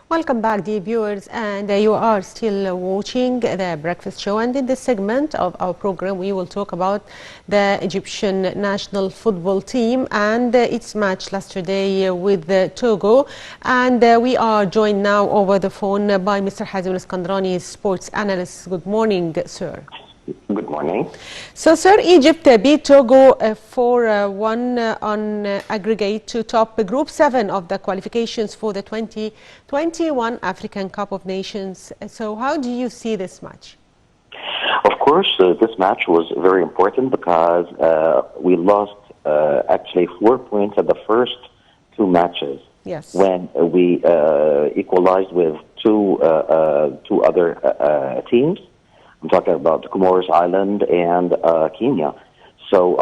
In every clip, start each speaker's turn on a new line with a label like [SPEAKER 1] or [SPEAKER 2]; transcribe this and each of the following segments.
[SPEAKER 1] Welcome back, dear viewers, and you are still watching the breakfast show. And in this segment of our program, we will talk about the Egyptian national football team and its match yesterday with Togo. And we are joined now over the phone by Mr. Hazem Iskandrani, sports analyst. Good morning, sir.
[SPEAKER 2] Good morning.
[SPEAKER 1] So, sir, Egypt beat Togo 4-1 on aggregate to top Group 7 of the qualifications for the 2021 African Cup of Nations. So, how do you see this match?
[SPEAKER 2] Of course, this match was very important because we lost actually 4 points at the first two matches.
[SPEAKER 1] Yes.
[SPEAKER 2] When we equalized with two other teams. I'm talking about the Comoros Island and Kenya. So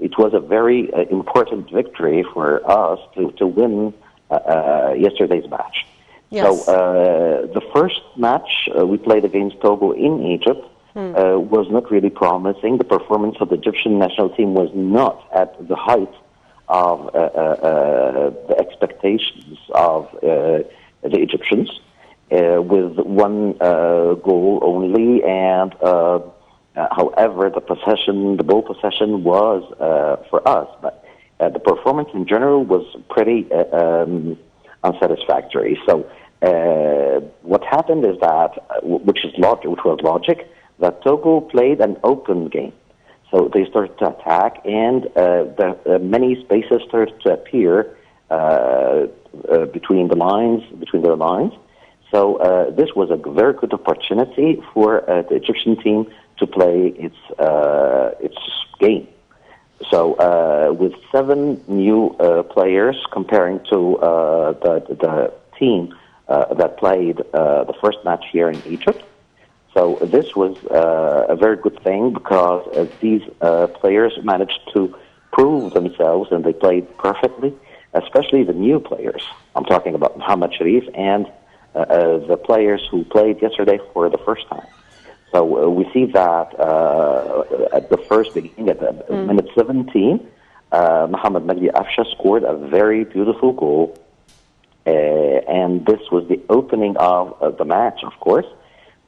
[SPEAKER 2] it was a very important victory for us to win yesterday's match.
[SPEAKER 1] Yes.
[SPEAKER 2] So the first match we played against Togo in Egypt was not really promising. The performance of the Egyptian national team was not at the height of the expectations of the Egyptians. With one goal only, and however, the ball possession was for us, but the performance in general was pretty unsatisfactory. So, what happened is that, which was logic, that Togo played an open game. So they started to attack, and many spaces started to appear between their lines. So this was a very good opportunity for the Egyptian team to play its game. So with 7 new players comparing to the team that played the first match here in Egypt. So this was a very good thing because these players managed to prove themselves and they played perfectly, especially the new players. I'm talking about Mohamed Sharif and the players who played yesterday for the first time. So we see that at the first beginning, at minute 17, Mohamed Magdi Afsha scored a very beautiful goal. And this was the opening of the match, of course,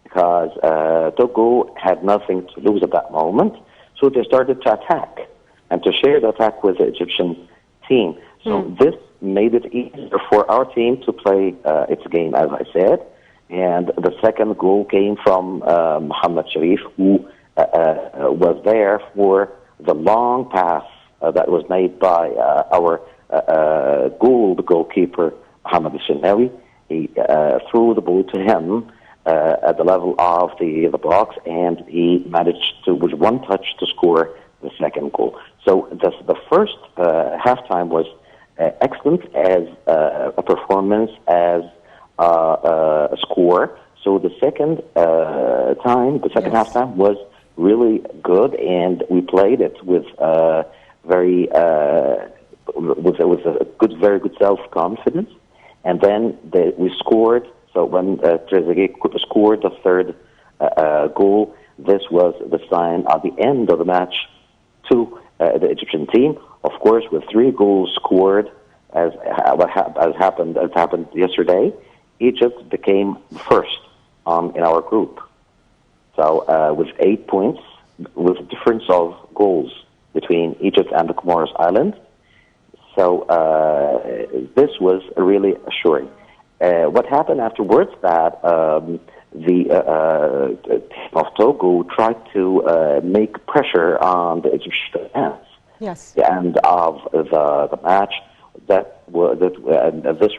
[SPEAKER 2] because Togo had nothing to lose at that moment. So they started to attack and to share the attack with the Egyptian team. So this made it easier for our team to play its game, as I said. And the second goal came from Mohamed Sharif, who was there for the long pass that was made by our goalkeeper, Mohamed Shenawi. He threw the ball to him at the level of the box, and he managed to, with one touch, to score the second goal. So the first halftime was excellent as a performance, as a score. So the second halftime was really good, and we played it with very very good self-confidence. And then we scored. So when Trezeguet scored the third goal, this was the sign at the end of the match to the Egyptian team. Of course, with 3 goals scored, as happened yesterday, Egypt became first in our group. So with 8 points, with a difference of goals between Egypt and the Comoros Island. So this was really assuring. What happened afterwards? That the team of Togo tried to make pressure on the Egyptian defense.
[SPEAKER 1] Yes.
[SPEAKER 2] The end of the match, this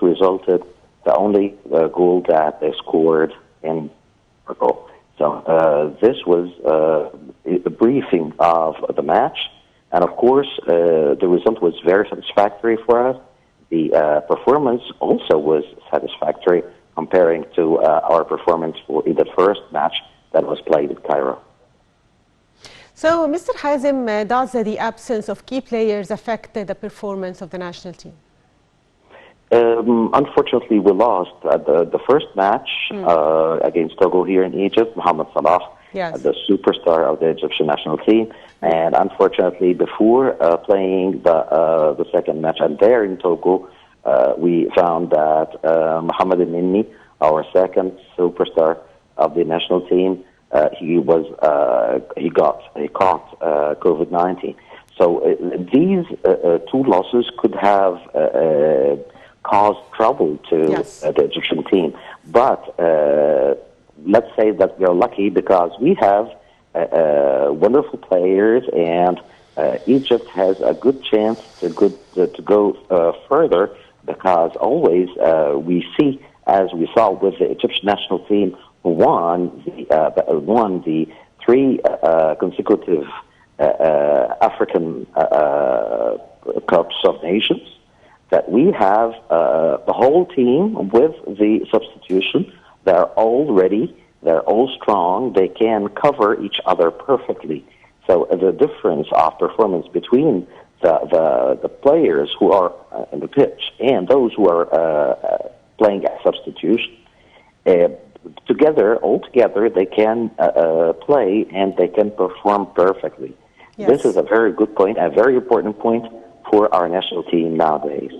[SPEAKER 2] resulted the only goal that they scored in Togo. So this was a briefing of the match, and of course the result was very satisfactory for us. The performance also was satisfactory comparing to our performance in the first match that was played in Cairo.
[SPEAKER 1] So, Mr. Hazem, does the absence of key players affect the performance of the national team?
[SPEAKER 2] Unfortunately, we lost the first match against Togo here in Egypt. Mohamed Salah, the superstar of the Egyptian national team, and unfortunately, before playing the second match, and there in Togo, We found that Mohamed Al-Nini, our second superstar of the national team, he caught COVID-19. So these two losses could have caused trouble to the Egyptian team. But let's say that we are lucky because we have wonderful players, and Egypt has a good chance to go further, because always we see, as we saw with the Egyptian national team, who won the three consecutive African Cups of Nations, that we have the whole team with the substitution. They're all ready. They're all strong. They can cover each other perfectly. So the difference of performance between the players who are in the pitch and those who are playing as substitution, all together, they can play and they can perform perfectly. Yes. This is a very good point, a very important point for our national team nowadays.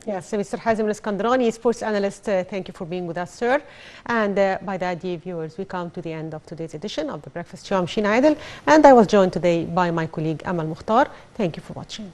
[SPEAKER 1] Yes, Mr. Hazem Iskandrani, sports analyst, thank you for being with us, sir. And by that, dear viewers, we come to the end of today's edition of The Breakfast Show. I'm Sheen Adel, and I was joined today by my colleague Amal Mukhtar. Thank you for watching.